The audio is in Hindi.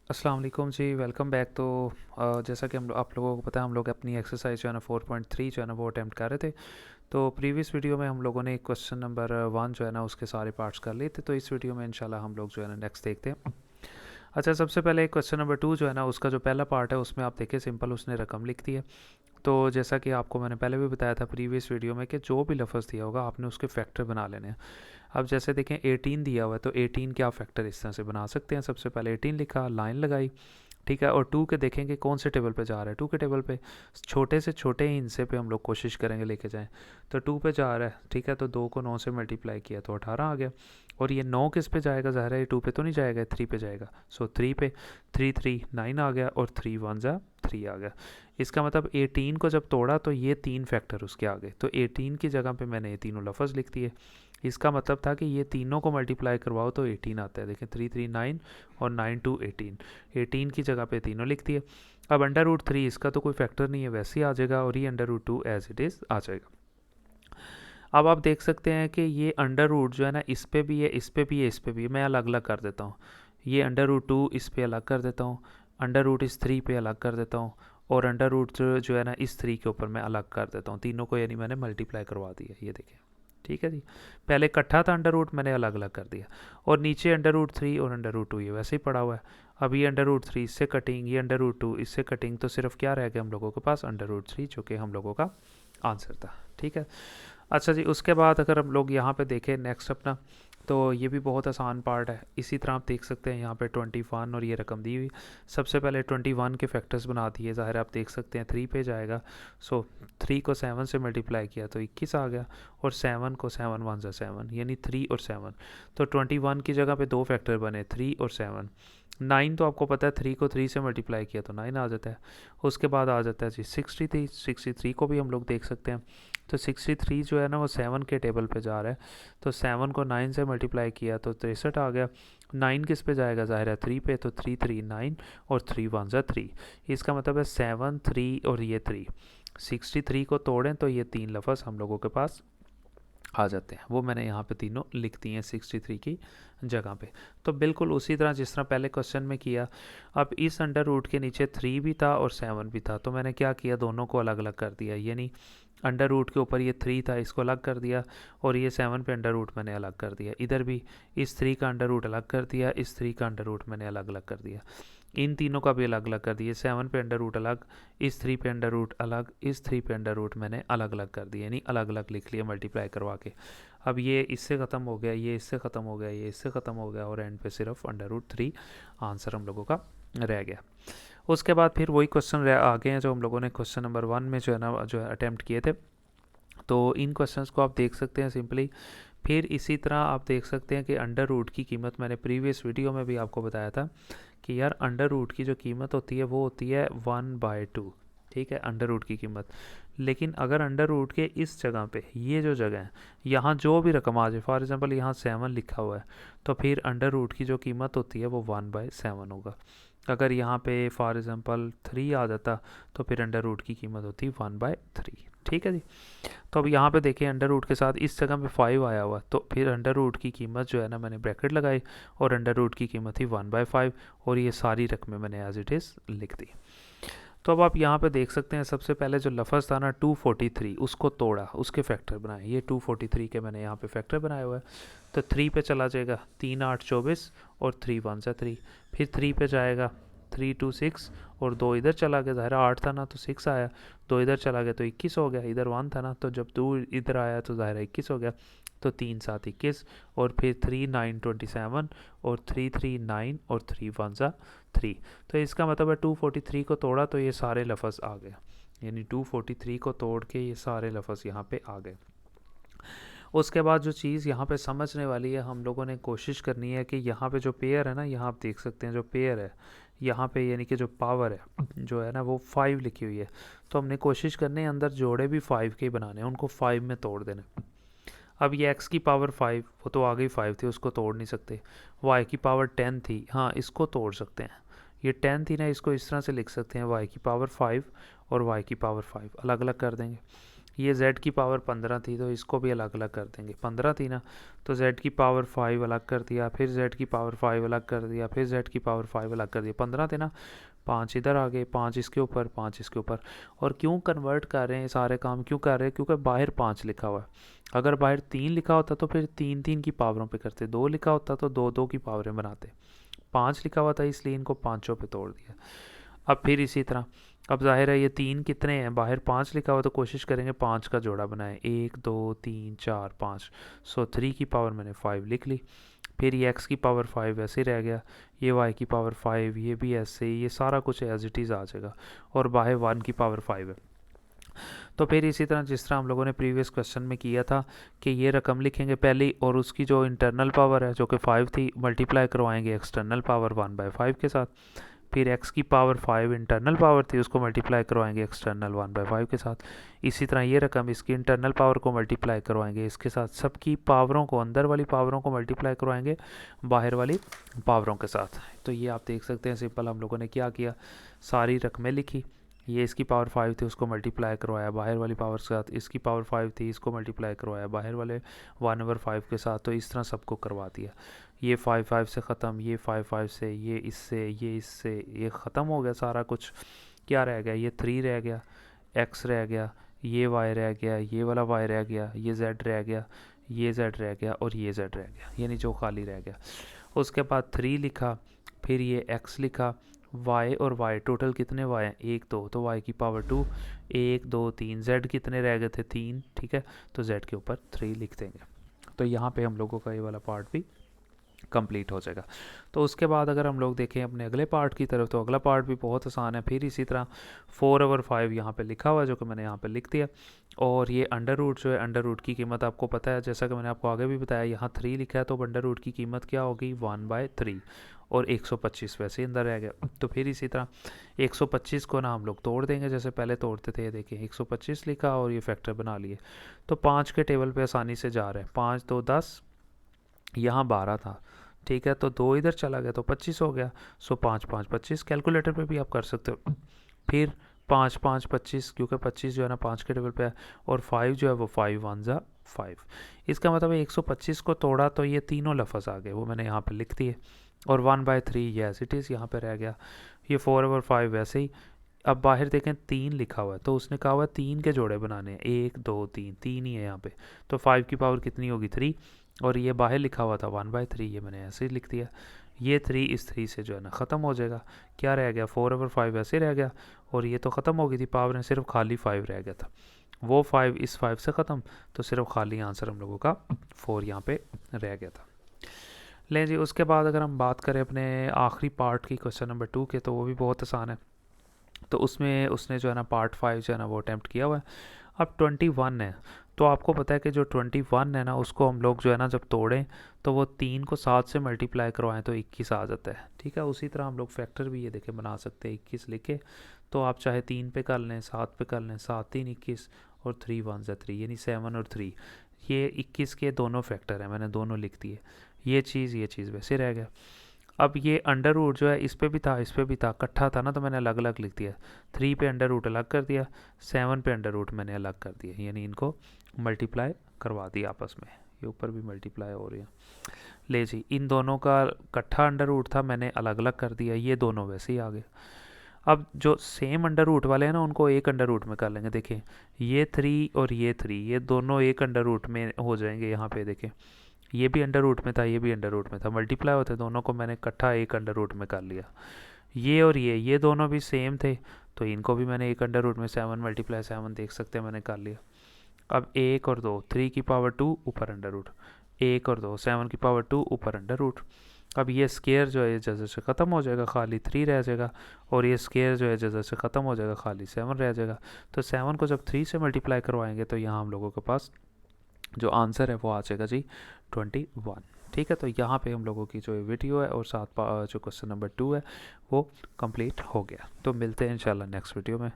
अस्सलाम वालेकुम जी, वेलकम बैक। तो जैसा कि आप लोगों को पता है, हम लोग अपनी एक्सरसाइज जो है ना 4.3 जो है ना वो अटैम्प्ट कर रहे थे। तो प्रीवियस वीडियो में हम लोगों ने क्वेश्चन नंबर 1 जो है ना उसके सारे पार्ट्स कर लिए थे। तो इस वीडियो में इंशाल्लाह हम लोग जो है ना नेक्स्ट देखते हैं। अच्छा, सबसे पहले क्वेश्चन नंबर 2 जो है ना उसका जो पहला पार्ट है उसमें आप देखिए सिंपल उसने रकम लिख दी है। तो जैसा कि आपको मैंने पहले भी बताया था प्रीवियस वीडियो में कि जो भी लफ्ज़ दिया होगा आपने उसके फैक्टर बना लेने हैं। अब जैसे देखें 18 दिया हुआ है, तो 18 के आप फैक्टर इस तरह से बना सकते हैं। सबसे पहले 18 लिखा, लाइन लगाई, ठीक है। और टू के देखेंगे कौन से टेबल पे जा रहा है। टू के टेबल पे छोटे से छोटे ही हिस्से पे हम लोग कोशिश करेंगे लेके जाएं। तो टू पे जा रहा है, ठीक है। तो 2 को 9 से मल्टीप्लाई किया तो 18 आ गया। और ये 9 किस पे जाएगा, ज़ाहिर है ये 2 पे तो नहीं जाएगा, 3 पे जाएगा। सो 3 पे 3 3 9 आ गया, और 3 1 जा 3 आ गया। इसका मतलब 18 को जब तोड़ा तो ये 3 फैक्टर उसके आ गए। तो 18 की जगह पे मैंने ये तीनों लफ्ज़ लिख दिए। इसका मतलब था कि ये तीनों को मल्टीप्लाई करवाओ तो 18 आता है। देखें 3 3 9 और 9 2 18। 18 की जगह पे तीनों लिख दिए। अब अंडर रूट 3 इसका तो कोई फैक्टर नहीं है, वैसे ही आ जाएगा, और ये under root 2 as it is आ जाएगा। अब आप देख सकते हैं कि ये अंडर रूट जो है ना इस पे भी है, इस पे भी है, इस पे भी है। मैं अलग अलग कर देता हूँ। ये अंडर रूट 2 इस पे अलग कर देता हूँ, अंडर रूट 3 पे अलग कर देता हूँ, और अंडर रूट जो है ना इस 3 के ऊपर मैं अलग कर देता हूँ। तीनों को यानी मैंने मल्टीप्लाई करवा दिया, ये देखिए। ठीक है जी। पहले इकट्ठा था अंडर रूट, मैंने अलग अलग कर दिया। और नीचे अंडर रूट 3 और अंडर रूट 2 ये वैसे ही पड़ा हुआ है। अब ये अंडर रूट 3 इससे कटिंग, ये अंडर रूट 2 इससे कटिंग, तो सिर्फ क्या रह गया हम लोगों के पास, अंडर रूट 3, जो कि हम लोगों का आंसर था। ठीक है। अच्छा जी, उसके बाद अगर हम लोग यहाँ पे देखें नेक्स्ट अपना, तो ये भी बहुत आसान पार्ट है। इसी तरह आप देख सकते हैं यहाँ पे 21 और ये रकम दी हुई। सबसे पहले 21 के फैक्टर्स बना दिए, ज़ाहिर है आप देख सकते हैं 3 पे जाएगा। सो 3 को 7 से मल्टीप्लाई किया तो 21 आ गया, और 7 को 7 1 जा 7, यानी 3 और 7। तो 21 की जगह पे दो फैक्टर बने, 3 और 7। 9 तो आपको पता है 3 को 3 से मल्टीप्लाई किया तो 9 आ जाता है। उसके बाद आ जाता है जी 63। 63 को भी हम लोग देख सकते हैं। तो 63 जो है ना वो 7 के टेबल पे जा रहा है। तो 7 को 9 से मल्टीप्लाई किया तो 63 आ गया। 9 किस पे जाएगा, ज़ाहिर है 3 पे, तो 3 3 9 और 3 1 जा 3। इसका मतलब है 7 3 और ये 3। 63 को तोड़ें तो ये तीन लफ्ज़ हम लोगों के पास आ जाते हैं। वो मैंने यहाँ पे तीनों लिख दिए हैं 63 की जगह पे। तो बिल्कुल उसी तरह जिस तरह पहले क्वेश्चन में किया। अब इस अंडर रूट के नीचे 3 भी था और 7 भी था, तो मैंने क्या किया, दोनों को अलग अलग कर दिया। यानी अंडर रूट के ऊपर ये 3 था, इसको अलग कर दिया, और ये 7 पे अंडर रूट मैंने अलग कर दिया। इधर भी इस 3 का अंडर रूट अलग कर दिया, इस 3 का अंडर रूट मैंने अलग अलग कर दिया। इन तीनों का भी अलग अलग कर दिया। 7 पे अंडर रूट अलग, इस 3 पे अंडर रूट अलग, इस 3 पे अंडर रूट मैंने अलग अलग कर दिया, यानी अलग अलग लिख लिया मल्टीप्लाई करवा के। अब ये इससे ख़त्म हो गया, ये इससे ख़त्म हो गया, ये इससे ख़त्म हो गया, और एंड पे सिर्फ अंडर रूट 3 आंसर हम लोगों का रह गया। उसके बाद फिर वही क्वेश्चन आ गए हैं जो हम लोगों ने क्वेश्चन नंबर 1 में जो है ना जो है अटैम्प्ट किए थे। तो इन क्वेश्चंस को आप देख सकते हैं सिंपली। फिर इसी तरह आप देख सकते हैं कि अंडर रूट की कीमत मैंने प्रीवियस वीडियो में भी आपको बताया था कि यार अंडर रूट की जो कीमत होती है वो होती है 1/2। ठीक है, अंडर रूट की कीमत। लेकिन अगर अंडर रूट के इस जगह पे, ये जो जगह है, यहाँ जो भी रकम आ जाए, फॉर एग्जांपल यहाँ 7 लिखा हुआ है, तो फिर अंडर रूट की जो कीमत होती है वो 1/7 होगा। अगर यहाँ पे फॉर एग्जांपल 3 आ जाता तो फिर अंडर रूट की कीमत होती 1/3। ठीक है जी। तो अब यहाँ पे देखिए अंडर रूट के साथ इस जगह पे 5 आया हुआ, तो फिर अंडर रूट की कीमत जो है ना मैंने ब्रैकेट लगाई, और अंडर रूट की कीमत थी 1/5, और ये सारी रकमें मैंने एज इट इज़ लिख दी। तो अब आप यहाँ पे देख सकते हैं सबसे पहले जो लफ्ज़ था ना 243, उसको तोड़ा, उसके फैक्टर बनाए। ये 243 के मैंने यहाँ पे फैक्टर बनाया हुआ है। तो 3 पे चला जाएगा, 3 8 24, और 3 1 जा 3। फिर 3 पे जाएगा, 3 2 6, और 2 इधर चला गया, ज़ाहिर 8 था ना तो 6 आया। 2 इधर चला गया तो 21 हो गया, इधर 1 था ना तो जब 2 इधर आया तो ज़ाहिर 21 हो गया। तो 3 7 21, और फिर 3 9 27, और 3 3 9, और 3 1 जा 3। तो इसका मतलब है 243 को तोड़ा तो ये सारे लफ्ज़ आ गए, यानी 243 को तोड़ के ये सारे लफ्ज़ यहाँ पे आ गए। उसके बाद जो चीज़ यहाँ पे समझने वाली है, हम लोगों ने कोशिश करनी है कि यहाँ पे जो पेयर है ना, यहाँ आप देख सकते हैं जो पेयर है यहाँ पे, यानी कि जो पावर है जो है ना वो 5 लिखी हुई है। तो हमने कोशिश करनी है अंदर जोड़े भी 5 के ही बनाने हैं, उनको 5 में तोड़ देना। अब ये x की पावर 5, वो तो आगे ही 5 थी, उसको तोड़ नहीं सकते। y की पावर 10 थी, हाँ इसको तोड़ सकते हैं। ये 10 थी ना, इसको इस तरह से लिख सकते हैं y की पावर 5 और y की पावर 5 अलग अलग कर देंगे। ये z की पावर 15 थी तो इसको भी अलग अलग कर देंगे। 15 थी ना, तो z की पावर 5 अलग कर दिया, फिर z की पावर 5 अलग कर दिया, फिर z की पावर 5 अलग कर दिया। 15 थे ना, 5 इधर आ गए, 5 इसके ऊपर, 5 इसके ऊपर। और क्यों कन्वर्ट कर रहे हैं, सारे काम क्यों कर रहे हैं? क्योंकि बाहर 5 लिखा हुआ है। अगर बाहर 3 लिखा होता तो फिर 3 3 की पावरों पे करते, 2 लिखा होता तो 2 2 की पावरें बनाते। 5 लिखा हुआ था इसलिए इनको पाँचों पे तोड़ दिया। अब फिर इसी तरह, अब जाहिर है ये 3 कितने हैं, बाहर 5 लिखा हुआ तो कोशिश करेंगे 5 का जोड़ा बनाएं, 1 2 3 4 5। सो 3 की पावर मैंने 5 लिख ली। फिर ये x की पावर 5 ऐसे ही रह गया, ये y की पावर 5, ये भी ऐसे ही, ये सारा कुछ एज इट इज़ आ जाएगा। और बाहर 1 की पावर 5 है। तो फिर इसी तरह जिस तरह हम लोगों ने प्रीवियस क्वेश्चन में किया था कि ये रकम लिखेंगे पहली, और उसकी जो इंटरनल पावर है जो कि 5 थी, मल्टीप्लाई करवाएंगे एक्सटर्नल पावर 1/5 के साथ। फिर x की पावर 5 इंटरनल पावर थी, उसको मल्टीप्लाई करवाएंगे एक्सटर्नल 1/5 के साथ। इसी तरह ये रकम इसकी इंटरनल पावर को मल्टीप्लाई करवाएंगे इसके साथ। सबकी पावरों को, अंदर वाली पावरों को मल्टीप्लाई करवाएंगे बाहर वाली पावरों के साथ। तो ये आप देख सकते हैं सिंपल हम लोगों ने क्या किया, सारी रकमें लिखी। ये इसकी पावर 5 थी, उसको मल्टीप्लाई करवाया बाहर वाली पावर के साथ। इसकी पावर 5 थी, इसको मल्टीप्लाई करवाया बाहर वाले 1/5 के साथ। तो इस तरह सबको करवा दिया। ये 5 5 से ख़त्म, ये 5 5 से, ये इससे, ये इससे, ये ख़त्म हो गया सारा कुछ। क्या रह गया, ये 3 रह गया, x रह गया, ये y रह गया, ये वाला y रह गया, ये z रह गया, ये z रह गया, और ये z रह गया, यानी जो खाली रह गया। उसके बाद 3 लिखा, फिर ये x लिखा, y और y टोटल कितने y हैं, 1 2, तो y की पावर 2, 1 2 3। z कितने रह गए थे, 3, ठीक है, तो z के ऊपर 3 लिख देंगे। तो यहाँ पे हम लोगों का ये वाला पार्ट भी कंप्लीट हो जाएगा। तो उसके बाद अगर हम लोग देखें अपने अगले पार्ट की तरफ, तो अगला पार्ट भी बहुत आसान है। फिर इसी तरह 4/5 यहाँ पे लिखा हुआ है, जो कि मैंने यहाँ पे लिख दिया। और ये अंडर रूट जो है, अंडर रूट की कीमत आपको पता है, जैसा कि मैंने आपको आगे भी बताया, यहाँ 3 लिखा है, तो अंडर रूट की कीमत क्या होगी, 1/3। और 125 वैसे ही अंदर रह गया। तो फिर इसी तरह 125 को ना हम लोग तोड़ देंगे जैसे पहले तोड़ते थे। देखिए 125 लिखा और ये फैक्टर बना लिए। तो 5 के टेबल पे आसानी से जा रहे हैं, 5 2 10, यहाँ 12 था, ठीक है, तो 2 इधर चला गया तो 25 हो गया। सो 5 5 25, कैलकुलेटर पे भी आप कर सकते हो। फिर 5 5 25, क्योंकि 25 जो है ना 5 के टेबल पे है, और 5 जो है वो 5 1 ज़ा 5। इसका मतलब है 125 को तोड़ा तो ये तीनों लफ्ज़ आ गए, वो मैंने यहाँ पे लिख दिए। और 1/3 ये एज इट इज़ यहाँ पे रह गया। ये 4/5 वैसे ही। अब बाहर देखें 3 लिखा हुआ है, तो उसने कहा हुआ है 3 के जोड़े बनाने हैं, 1 2 3, 3 ही है यहाँ पे। तो 5 की पावर कितनी होगी, 3। और ये बाहर लिखा हुआ था 1/3, ये मैंने ऐसे ही लिख दिया। ये 3 इस 3 से जो है ना ख़त्म हो जाएगा। क्या रह गया, 4/5 ऐसे रह गया। और ये तो ख़त्म हो गई थी पावर, में सिर्फ खाली 5 रह गया था। वो 5 इस 5 से ख़त्म, तो सिर्फ खाली आंसर हम लोगों का 4 यहाँ पे रह गया था। लें जी, उसके बाद अगर हम बात करें अपने आखिरी पार्ट की, क्वेश्चन नंबर 2 के, तो वो भी बहुत आसान है। तो उसमें उसने जो है ना पार्ट 5 जो है ना वो अटैम्प्ट किया हुआ है। अब 21 है, तो आपको पता है कि जो 21 है ना, उसको हम लोग जो है ना जब तोड़ें तो वो 3 को 7 से मल्टीप्लाई करवाएं तो 21 आ जाता है, ठीक है। उसी तरह हम लोग फैक्टर भी ये देखें बना सकते हैं, 21 लिखे तो आप चाहे 3 पे कर लें, 7 पे कर लें, 7 3 21, और 3 1 ज़ा 3, यानी 7 और 3। ये 21 के दोनों फैक्टर हैं, मैंने दोनों लिख दिए। ये चीज़ वैसे रह गया। अब ये अंडर रूट जो है इस पे भी था, इस पे भी था, इकट्ठा था ना, तो मैंने अलग अलग लिख दिया। 3 पे अंडर रूट अलग कर दिया, 7 पे अंडर रूट मैंने अलग कर दिया, यानी इनको मल्टीप्लाई करवा दिया आपस में। ये ऊपर भी मल्टीप्लाई हो रही है। ले जी, इन दोनों का इकट्ठा अंडर रूट था, मैंने अलग अलग कर दिया, ये दोनों वैसे ही आ गए। अब जो सेम अंडर रूट वाले हैं ना, उनको एक अंडर रूट में कर लेंगे। देखें ये 3 और ये 3, ये दोनों एक अंडर रूट में हो जाएंगे। यहाँ पे देखें ये भी अंडर रूट में था, ये भी अंडर रूट में था, मल्टीप्लाई होते दोनों को मैंने इकट्ठा एक अंडर रूट में कर लिया। ये और ये दोनों भी सेम थे, तो इनको भी मैंने एक अंडर रूट में 7 मल्टीप्लाई 7 देख सकते हैं मैंने कर लिया। अब 1 और 2, 3 की पावर 2 ऊपर अंडर रूट, 1 और 2 7 की पावर 2 ऊपर अंडर रूट। अब ये स्केयर जो है जैसे से ख़त्म हो जाएगा, खाली 3 रह जाएगा। और ये स्केयर जो है जैसे से ख़त्म हो जाएगा, खाली 7 रह जाएगा। तो 7 को जब 3 से मल्टीप्लाई करवाएंगे तो यहाँ हम लोगों के पास जो आंसर है वो आ जाएगा जी 21, ठीक है। तो यहाँ पे हम लोगों की जो वीडियो है और साथ जो क्वेश्चन नंबर 2 है वो कंप्लीट हो गया। तो मिलते हैं इंशाल्लाह नेक्स्ट वीडियो में।